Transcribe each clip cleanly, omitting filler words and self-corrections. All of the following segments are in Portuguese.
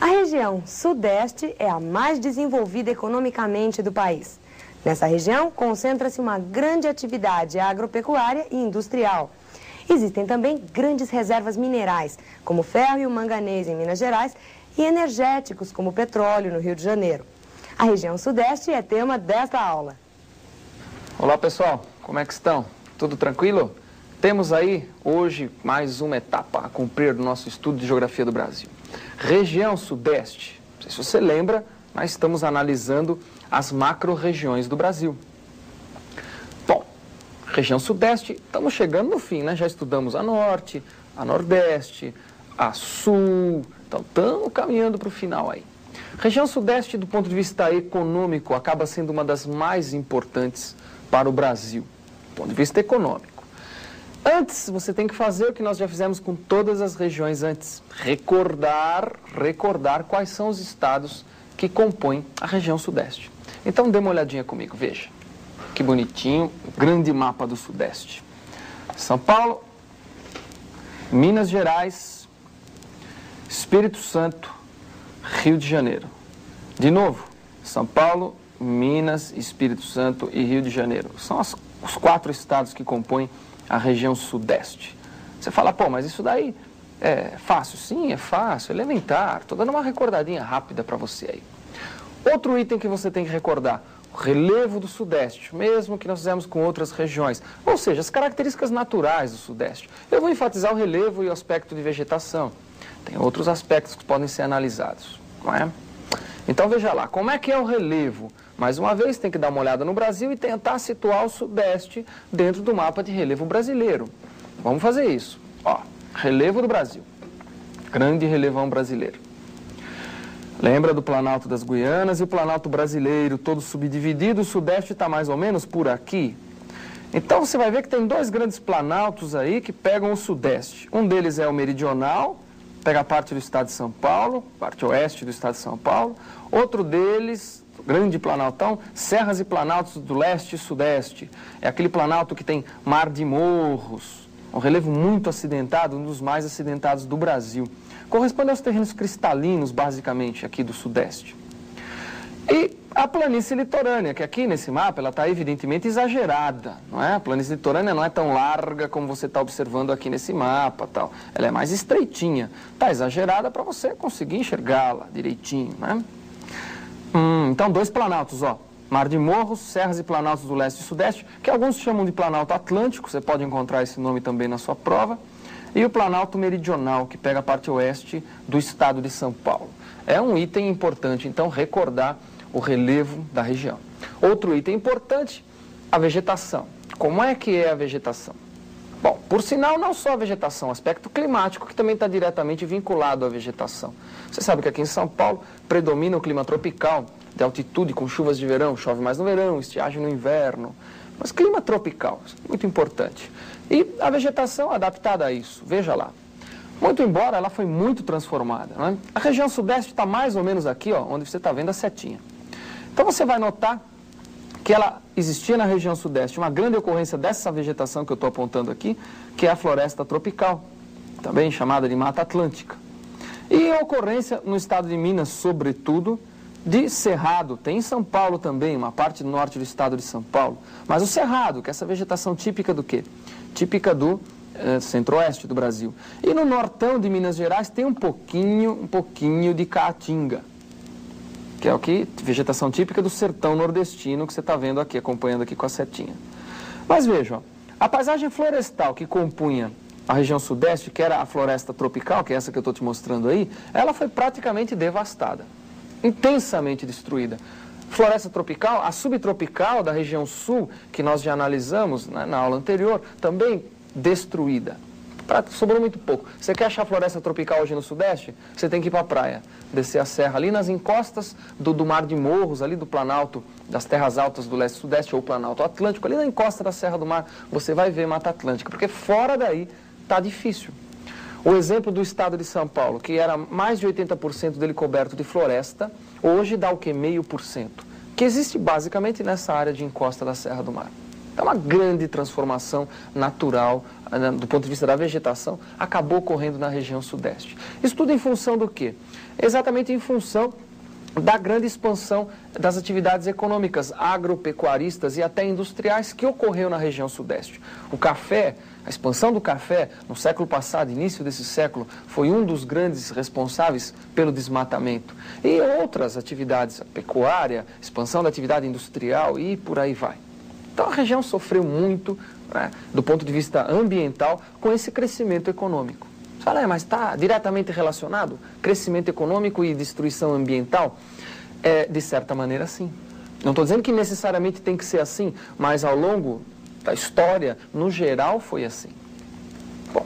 A região Sudeste é a mais desenvolvida economicamente do país. Nessa região, concentra-se uma grande atividade agropecuária e industrial. Existem também grandes reservas minerais, como ferro e o manganês em Minas Gerais, e energéticos, como o petróleo no Rio de Janeiro. A região Sudeste é tema desta aula. Olá, pessoal. Como é que estão? Tudo tranquilo? Temos aí, hoje, mais uma etapa a cumprir do nosso estudo de Geografia do Brasil. Região Sudeste. Não sei se você lembra, nós estamos analisando as macro-regiões do Brasil. Bom, região Sudeste, estamos chegando no fim, né? Já estudamos a Norte, a Nordeste, a Sul, então estamos caminhando para o final aí. Região Sudeste, do ponto de vista econômico, acaba sendo uma das mais importantes para o Brasil, do ponto de vista econômico. Antes, você tem que fazer o que nós já fizemos com todas as regiões antes. Recordar quais são os estados que compõem a região Sudeste. Então, dê uma olhadinha comigo, veja. Que bonitinho, grande mapa do Sudeste. São Paulo, Minas Gerais, Espírito Santo, Rio de Janeiro. De novo, São Paulo, Minas, Espírito Santo e Rio de Janeiro. São os 4 estados que compõem a região Sudeste. Você fala, pô, mas isso daí é fácil? Sim, é fácil, elementar. Estou dando uma recordadinha rápida para você aí. Outro item que você tem que recordar, o relevo do Sudeste, mesmo que nós fizemos com outras regiões. Ou seja, as características naturais do Sudeste. Eu vou enfatizar o relevo e o aspecto de vegetação. Tem outros aspectos que podem ser analisados, não é? Então veja lá, como é que é o relevo? Mais uma vez, tem que dar uma olhada no Brasil e tentar situar o Sudeste dentro do mapa de relevo brasileiro. Vamos fazer isso. Ó, relevo do Brasil. Grande relevão brasileiro. Lembra do Planalto das Guianas e o Planalto brasileiro, todo subdividido, o Sudeste está mais ou menos por aqui. Então você vai ver que tem 2 grandes planaltos aí que pegam o Sudeste. Um deles é o meridional, pega a parte do estado de São Paulo, parte oeste do estado de São Paulo. Outro deles, grande planaltão, serras e planaltos do leste e sudeste. É aquele planalto que tem mar de morros, um relevo muito acidentado, um dos mais acidentados do Brasil. Corresponde aos terrenos cristalinos, basicamente, aqui do Sudeste. E a planície litorânea, que aqui nesse mapa, ela está evidentemente exagerada, não é? A planície litorânea não é tão larga como você está observando aqui nesse mapa, tal. Ela é mais estreitinha, está exagerada para você conseguir enxergá-la direitinho, né? Então, 2 planaltos, ó. Mar de Morros, serras e planaltos do leste e sudeste, que alguns chamam de Planalto Atlântico, você pode encontrar esse nome também na sua prova. E o Planalto Meridional, que pega a parte oeste do estado de São Paulo. É um item importante, então, recordar o relevo da região. Outro item importante, a vegetação. Como é que é a vegetação? Bom, por sinal, não só a vegetação, o aspecto climático, que também está diretamente vinculado à vegetação. Você sabe que aqui em São Paulo predomina o clima tropical, de altitude, com chuvas de verão, chove mais no verão, estiagem no inverno. Mas clima tropical, muito importante. E a vegetação adaptada a isso, veja lá. Muito embora ela foi muito transformada, não é? A região Sudeste está mais ou menos aqui, ó, onde você está vendo a setinha. Então você vai notar que ela existia na região Sudeste uma grande ocorrência dessa vegetação que eu estou apontando aqui, que é a floresta tropical, também chamada de Mata Atlântica. E a ocorrência no estado de Minas, sobretudo, de cerrado. Tem em São Paulo também, uma parte do norte do estado de São Paulo. Mas o cerrado, que é essa vegetação típica do quê? Típica do centro-oeste do Brasil. E no nortão de Minas Gerais tem um pouquinho de caatinga, que é o que? Vegetação típica do sertão nordestino, que você está vendo aqui, acompanhando aqui com a setinha. Mas veja, ó, a paisagem florestal que compunha a região Sudeste, que era a floresta tropical, que é essa que eu estou te mostrando aí, ela foi praticamente devastada, intensamente destruída. Floresta tropical, a subtropical da região sul, que nós já analisamos na aula anterior, também destruída. Sobrou muito pouco. Você quer achar floresta tropical hoje no Sudeste? Você tem que ir para a praia, descer a serra ali nas encostas do Mar de Morros, ali do Planalto, das terras altas do leste e sudeste, ou Planalto Atlântico, ali na encosta da Serra do Mar, você vai ver Mata Atlântica, porque fora daí está difícil. O exemplo do estado de São Paulo, que era mais de 80% dele coberto de floresta, hoje dá o que? 0,5%, que existe basicamente nessa área de encosta da Serra do Mar. Então, uma grande transformação natural, do ponto de vista da vegetação, acabou ocorrendo na região sudeste. Isso tudo em função do quê? Exatamente em função da grande expansão das atividades econômicas, agropecuaristas e até industriais que ocorreu na região sudeste. O café, a expansão do café no século passado, início desse século, foi um dos grandes responsáveis pelo desmatamento. E outras atividades, a pecuária, expansão da atividade industrial e por aí vai. Então a região sofreu muito, né, do ponto de vista ambiental, com esse crescimento econômico. Você fala, mas está diretamente relacionado? Crescimento econômico e destruição ambiental? De certa maneira, sim. Não estou dizendo que necessariamente tem que ser assim, mas ao longo da história, no geral, foi assim. Bom,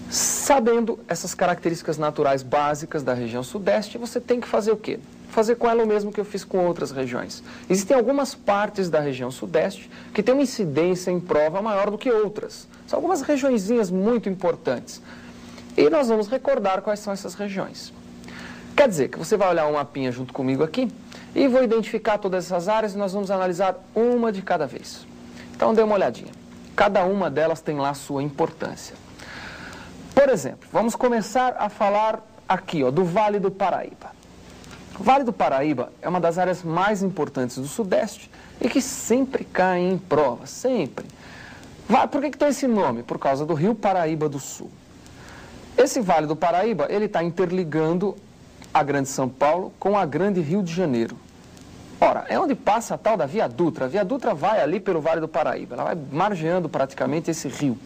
sabendo essas características naturais básicas da região sudeste, você tem que fazer o quê? Fazer com ela o mesmo que eu fiz com outras regiões. Existem algumas partes da região sudeste que têm uma incidência em prova maior do que outras. São algumas regiõezinhas muito importantes. E nós vamos recordar quais são essas regiões. Quer dizer que você vai olhar um mapinha junto comigo aqui e vou identificar todas essas áreas e nós vamos analisar uma de cada vez. Então dê uma olhadinha. Cada uma delas tem lá a sua importância. Por exemplo, vamos começar a falar aqui, do Vale do Paraíba. O Vale do Paraíba é uma das áreas mais importantes do Sudeste e que sempre cai em prova, sempre. Por que tem esse nome? Por causa do Rio Paraíba do Sul. Esse Vale do Paraíba, ele está interligando a Grande São Paulo com a Grande Rio de Janeiro. Ora, é onde passa a tal da Via Dutra. A Via Dutra vai ali pelo Vale do Paraíba, ela vai margeando praticamente esse rio.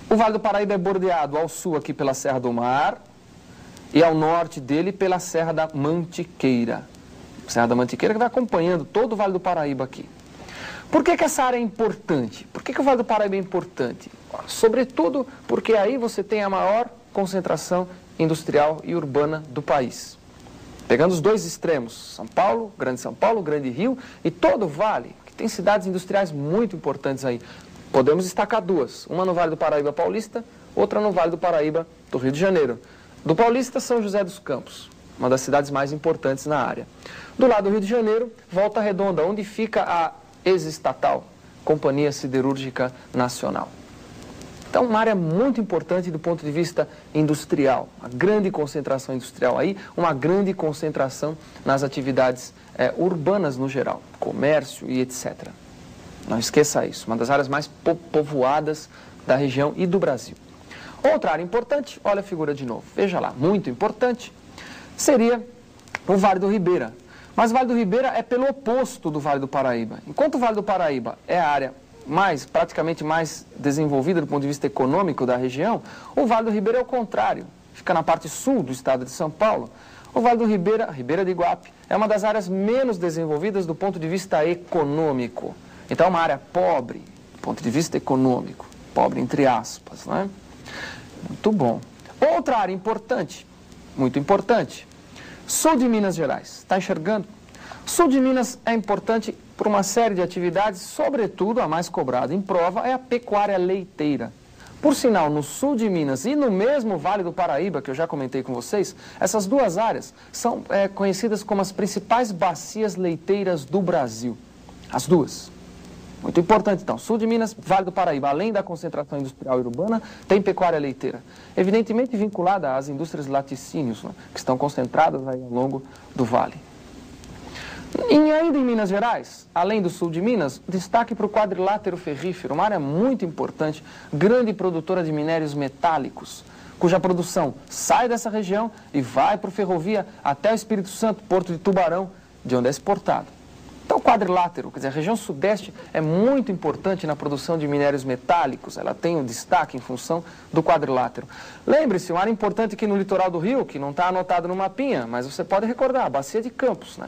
O Vale do Paraíba é bordeado ao sul aqui pela Serra do Mar e ao norte dele pela Serra da Mantiqueira. Serra da Mantiqueira que vai acompanhando todo o Vale do Paraíba aqui. Por que essa área é importante? Por que o Vale do Paraíba é importante? Sobretudo porque aí você tem a maior concentração industrial e urbana do país. Pegando os dois extremos, São Paulo, Grande Rio e todo o Vale, que tem cidades industriais muito importantes aí. Podemos destacar duas, uma no Vale do Paraíba Paulista, outra no Vale do Paraíba do Rio de Janeiro. Do Paulista, São José dos Campos, uma das cidades mais importantes na área. Do lado do Rio de Janeiro, Volta Redonda, onde fica a ex-estatal Companhia Siderúrgica Nacional. Então, uma área muito importante do ponto de vista industrial, uma grande concentração industrial aí, uma grande concentração nas atividades urbanas no geral, comércio e etc. Não esqueça isso, uma das áreas mais povoadas da região e do Brasil. Outra área importante, olha a figura de novo, veja lá, muito importante, seria o Vale do Ribeira. Mas o Vale do Ribeira é pelo oposto do Vale do Paraíba. Enquanto o Vale do Paraíba é a área praticamente mais desenvolvida do ponto de vista econômico da região, o Vale do Ribeira é o contrário, fica na parte sul do estado de São Paulo. O Vale do Ribeira, Ribeira de Iguape, é uma das áreas menos desenvolvidas do ponto de vista econômico. Então é uma área pobre, do ponto de vista econômico, pobre entre aspas, não é? Muito bom. Outra área importante, muito importante, sul de Minas Gerais, está enxergando? Sul de Minas é importante por uma série de atividades, sobretudo a mais cobrada em prova é a pecuária leiteira. Por sinal, no sul de Minas e no mesmo Vale do Paraíba, que eu já comentei com vocês, essas duas áreas são conhecidas como as principais bacias leiteiras do Brasil. As duas. Muito importante, então. Sul de Minas, Vale do Paraíba, além da concentração industrial e urbana, tem pecuária leiteira. Evidentemente vinculada às indústrias de laticínios, né, que estão concentradas aí ao longo do vale. E ainda em Minas Gerais, além do sul de Minas, destaque para o quadrilátero ferrífero, uma área muito importante, grande produtora de minérios metálicos, cuja produção sai dessa região e vai por ferrovia até o Espírito Santo, Porto de Tubarão, de onde é exportado. Então o quadrilátero, quer dizer, a região sudeste é muito importante na produção de minérios metálicos, ela tem um destaque em função do quadrilátero. Lembre-se, uma área importante aqui no litoral do Rio, que não está anotado no mapinha, mas você pode recordar, a Bacia de Campos, né?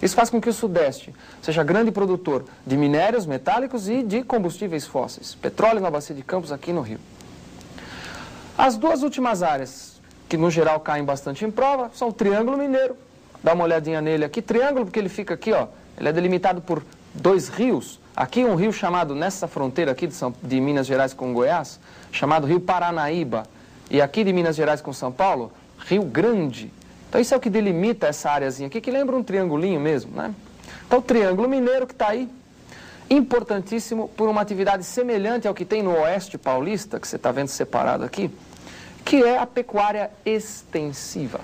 Isso faz com que o Sudeste seja grande produtor de minérios metálicos e de combustíveis fósseis. Petróleo na Bacia de Campos, aqui no Rio. As duas últimas áreas, que no geral caem bastante em prova, são o Triângulo Mineiro. Dá uma olhadinha nele aqui. Triângulo, porque ele fica aqui, ó. Ele é delimitado por dois rios. Aqui um rio chamado, nessa fronteira aqui de Minas Gerais com Goiás, chamado Rio Paranaíba. E aqui de Minas Gerais com São Paulo, Rio Grande. Então isso é o que delimita essa áreazinha aqui, que lembra um triangulinho mesmo, né? Então o Triângulo Mineiro que está aí importantíssimo por uma atividade semelhante ao que tem no Oeste Paulista, que você está vendo separado aqui, que é a pecuária extensiva.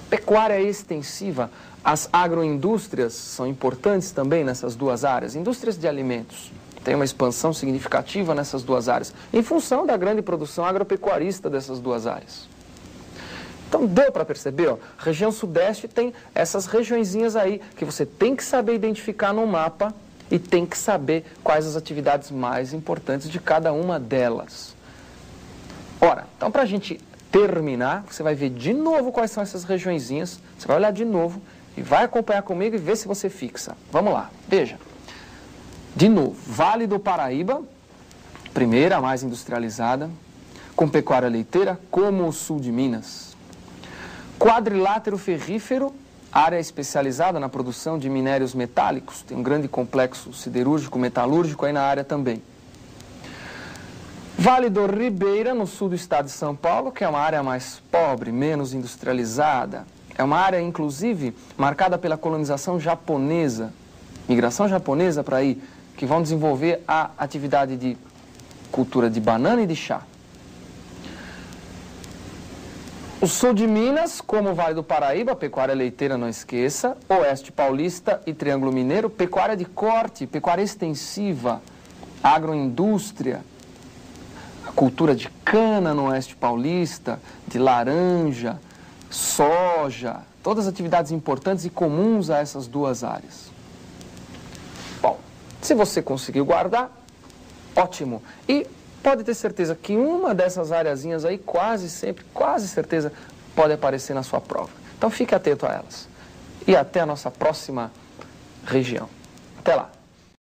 Pecuária extensiva, as agroindústrias são importantes também nessas duas áreas. Indústrias de alimentos, tem uma expansão significativa nessas duas áreas, em função da grande produção agropecuarista dessas duas áreas. Então deu para perceber, ó, região sudeste tem essas regiõezinhas aí que você tem que saber identificar no mapa e tem que saber quais as atividades mais importantes de cada uma delas. Ora, então para a gente terminar, você vai ver de novo quais são essas regiõezinhas, você vai olhar de novo e vai acompanhar comigo e ver se você fixa. Vamos lá, veja. De novo, Vale do Paraíba, primeira, a mais industrializada, com pecuária leiteira, como o sul de Minas. Quadrilátero ferrífero, área especializada na produção de minérios metálicos, tem um grande complexo siderúrgico, metalúrgico aí na área também. Vale do Ribeira, no sul do estado de São Paulo, que é uma área mais pobre, menos industrializada. É uma área, inclusive, marcada pela colonização japonesa, migração japonesa para aí, que vão desenvolver a atividade de cultura de banana e de chá. O sul de Minas, como o Vale do Paraíba, pecuária leiteira, não esqueça. Oeste Paulista e Triângulo Mineiro, pecuária de corte, pecuária extensiva, agroindústria, a cultura de cana no Oeste Paulista, de laranja, soja, todas as atividades importantes e comuns a essas duas áreas. Bom, se você conseguiu guardar, ótimo. E pode ter certeza que uma dessas areazinhas aí, quase sempre, quase certeza, pode aparecer na sua prova. Então fique atento a elas. E até a nossa próxima região. Até lá.